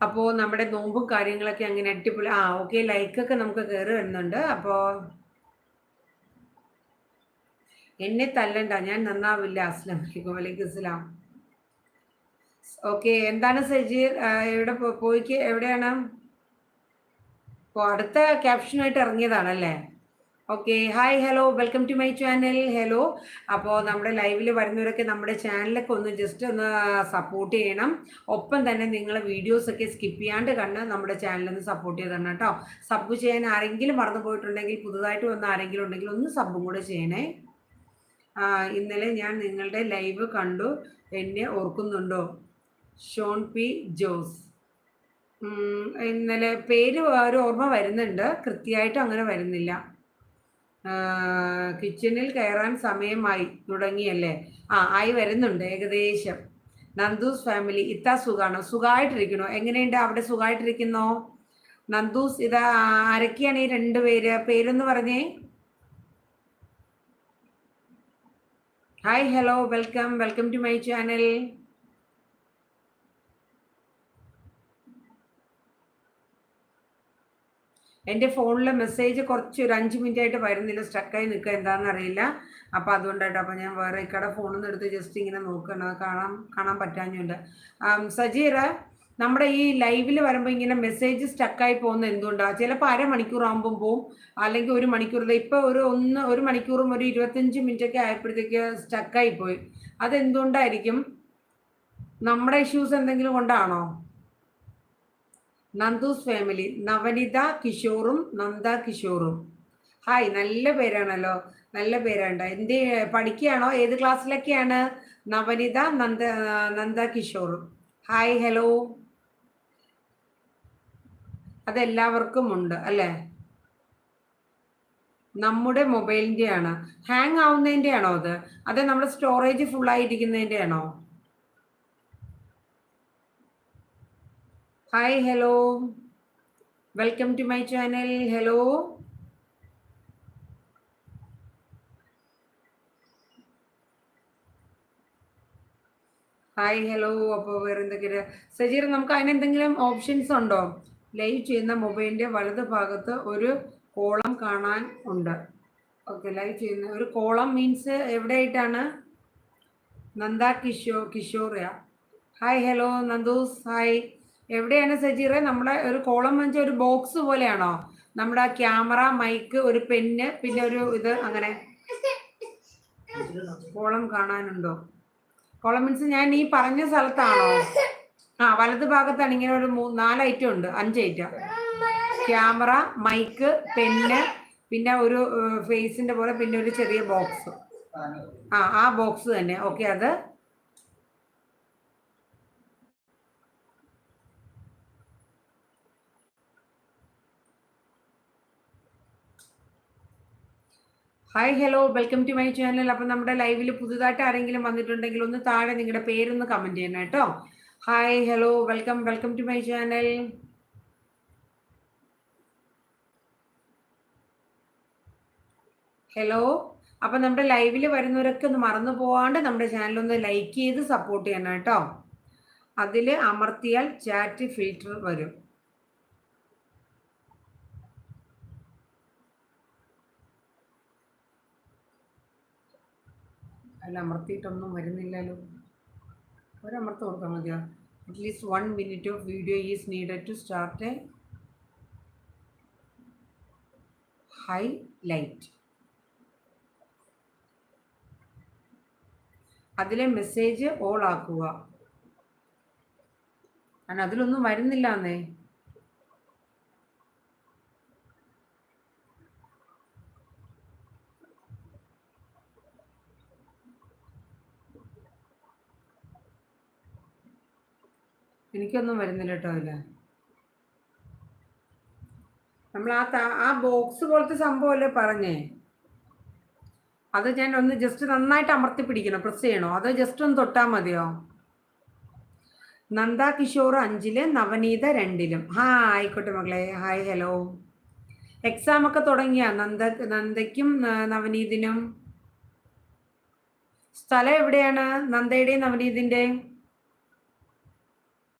അപ്പോൾ നമ്മുടെ നോമ്പും കാര്യങ്ങളൊക്കെ അങ്ങനെ അടിപൊളി. ഓക്കെ, ലൈക്കൊക്കെ നമുക്ക് കയറി വരുന്നുണ്ട്. അപ്പോൾ എന്നെ തല്ലണ്ട, ഞാൻ നന്നാവില്ല. അസ്ലാം വലൈക്കും. വലൈക്കും അസ്സലാം. ഓക്കെ, എന്താണ് സജീർ, എവിടെ പോയിക്ക് എവിടെയാണ്? അപ്പോൾ അടുത്ത ക്യാപ്ഷനായിട്ട് ഇറങ്ങിയതാണല്ലേ? Okay, hi, hello, welcome to my channel. Hello. അപ്പോൾ നമ്മുടെ ലൈവിൽ വരുന്നവരൊക്കെ നമ്മുടെ ചാനലൊക്കെ ഒന്ന് ജസ്റ്റ് ഒന്ന് സപ്പോർട്ട് ചെയ്യണം. ഒപ്പം തന്നെ നിങ്ങൾ വീഡിയോസൊക്കെ സ്കിപ്പ് ചെയ്യാണ്ട് കണ്ട് നമ്മുടെ ചാനലൊന്ന് സപ്പോർട്ട് ചെയ്ത് തരണം കേട്ടോ. സബ് ചെയ്യാൻ ആരെങ്കിലും മറന്നു പോയിട്ടുണ്ടെങ്കിൽ, പുതുതായിട്ട് വന്ന ആരെങ്കിലും ഉണ്ടെങ്കിൽ ഒന്ന് സബും കൂടെ ചെയ്യണേ. ഇന്നലെ ഞാൻ നിങ്ങളുടെ ലൈവ് കണ്ടു, എന്നെ ഓർക്കുന്നുണ്ടോ? ഷോൺ പി ജോസ്. ഇന്നലെ പേര് ഒരു ഓർമ്മ വരുന്നുണ്ട്, കൃത്യമായിട്ട് അങ്ങനെ വരുന്നില്ല. കിച്ചണിൽ കയറാൻ സമയമായി തുടങ്ങിയല്ലേ? ആയി വരുന്നുണ്ട് ഏകദേശം. നന്ദൂസ് ഫാമിലി, ഇത്താ സുഖാണോ? സുഖമായിട്ടിരിക്കണോ? എങ്ങനെയുണ്ട് അവിടെ? സുഖമായിട്ടിരിക്കുന്നോ നന്ദൂസ്? ഇതാ ആരൊക്കെയാണ് ഈ രണ്ടുപേര്? പേരൊന്ന് പറഞ്ഞേ. Hi, hello, welcome, welcome to my channel. എൻ്റെ ഫോണിലെ മെസ്സേജ് കുറച്ച് ഒരു 5 മിനിറ്റ് ആയിട്ട് വരുന്നില്ല, സ്റ്റക്കായി നിൽക്കുക, എന്താണെന്ന് അറിയില്ല. അപ്പോൾ അതുകൊണ്ടായിട്ട്. അപ്പോൾ ഞാൻ വേറെ ഇക്കടെ ഫോണിൽ നിന്ന് എടുത്ത് ജസ്റ്റ് ഇങ്ങനെ നോക്കണം, കാണാൻ പറ്റാഞ്ഞുണ്ട്. സജീറ, നമ്മുടെ ഈ ലൈവിൽ വരുമ്പോൾ ഇങ്ങനെ മെസ്സേജ് സ്റ്റക്കായി പോകുന്നത് എന്തുകൊണ്ടാണ്? ചിലപ്പോൾ അരമണിക്കൂർ ആകുമ്പം പോവും, അല്ലെങ്കിൽ ഒരു മണിക്കൂർ. ഇപ്പോൾ ഒരു മണിക്കൂറും ഒരു 25 മിനിറ്റൊക്കെ ആയപ്പോഴത്തേക്ക് സ്റ്റക്കായി പോയി. അതെന്തുകൊണ്ടായിരിക്കും? നമ്മുടെ ഇഷ്യൂസ് എന്തെങ്കിലും കൊണ്ടാണോ? നന്ദൂസ് ഫാമിലി, നവനിത കിഷോറും നന്ദ കിഷോറും. ഹായ്, നല്ല പേരാണല്ലോ, നല്ല പേരാണ്. എന്ത് പഠിക്കുകയാണോ? ഏത് ക്ലാസ്സിലൊക്കെയാണ്? നവനിത, നന്ദ കിഷോറും. Hi, hello. അതെല്ലാവർക്കും ഉണ്ട് അല്ലേ? നമ്മുടെ മൊബൈലിൻ്റെ ആണ് ഹാങ് ആവുന്നതിൻ്റെ ആണോ അത്? അതെ, നമ്മുടെ സ്റ്റോറേജ് ഫുള്ളായിരിക്കുന്നതിൻ്റെ ആണോ? Hi, hello, welcome to my channel. Hello. Hi, hello. അപ്പോൾ വേറെ എന്തൊക്കെയാണ് സജീർ? നമുക്ക് അതിനെന്തെങ്കിലും ഓപ്ഷൻസ് ഉണ്ടോ? ലൈവ് ചെയ്യുന്ന മൊബൈലിൻ്റെ വലത് ഭാഗത്ത് ഒരു കോളം കാണാൻ ഉണ്ട്. ഓക്കെ, ലൈവ് ചെയ്യുന്ന ഒരു കോളം മീൻസ് എവിടെയായിട്ടാണ്? നന്ദ കിഷോറിയ. Hi, hello, Nandus. ഹായ്. എവിടെയാണ് സജീറെ? നമ്മുടെ ഒരു കോളം വെച്ചാൽ ഒരു ബോക്സ് പോലെയാണോ? നമ്മുടെ ക്യാമറ, മൈക്ക്, ഒരു പെന്ന്, പിന്നെ ഒരു ഇത്, അങ്ങനെ കോളം കാണാനുണ്ടോ? കോളം മീൻസ് ഞാൻ ഈ പറഞ്ഞ സ്ഥലത്താണോ? വലത് ഭാഗത്താണ് ഇങ്ങനെ ഒരു 4 ഐറ്റം ഉണ്ട്, 5 ഐറ്റം. ക്യാമറ, മൈക്ക്, പെന്ന്, പിന്നെ ഒരു ഫേസിന്റെ പോലെ, പിന്നെ ഒരു ചെറിയ ബോക്സ്. ആ ബോക്സ് തന്നെ. ഓക്കെ, അത് hi, hello, welcome to my channel. അപ്പം നമ്മുടെ ലൈവിൽ പുതുതായിട്ട് ആരെങ്കിലും വന്നിട്ടുണ്ടെങ്കിൽ ഒന്ന് താഴെ നിങ്ങളുടെ പേരൊന്ന് കമൻറ്റ് ചെയ്യണം കേട്ടോ. Hi, hello, welcome, welcome to my channel. Hello. അപ്പം നമ്മുടെ ലൈവിൽ വരുന്നവരൊക്കെ ഒന്ന് മറന്നു പോവാണ്ട് നമ്മുടെ ചാനലൊന്ന് ലൈക്ക് ചെയ്ത് സപ്പോർട്ട് ചെയ്യണം കേട്ടോ. അതിൽ അമർത്തിയാൽ ചാറ്റ് ഫിൽറ്റർ വരും. അതിൽ അമർത്തിയിട്ടൊന്നും വരുന്നില്ലല്ലോ. ഒരമർത്ത് കൊടുത്താൽ മതിയോ? At least 1 minute of video is needed to start a highlight. അതിലെ മെസ്സേജ് ഓൾ ആക്കുക. കാരണം അതിലൊന്നും വരുന്നില്ല എന്നേ. എനിക്കൊന്നും വരുന്നില്ല കേട്ടോ അതിൽ. നമ്മൾ ആ ബോക്സ് പോലത്തെ സംഭവമല്ലേ പറഞ്ഞേ? അത് ഞാൻ ഒന്ന് ജസ്റ്റ് നന്നായിട്ട് അമർത്തി പിടിക്കണം, പ്രസ് ചെയ്യണോ? അതോ ജസ്റ്റ് ഒന്ന് തൊട്ടാൽ മതിയോ? നന്ദ കിഷോർ 5, നവനീത 2. ആയിക്കോട്ടെ മകളെ. Hi, hello. എക്സാം ഒക്കെ തുടങ്ങിയ നന്ദയ്ക്കും നവനീതിനും? സ്ഥലം എവിടെയാണ് നന്ദയുടെയും നവനീതിൻ്റെ?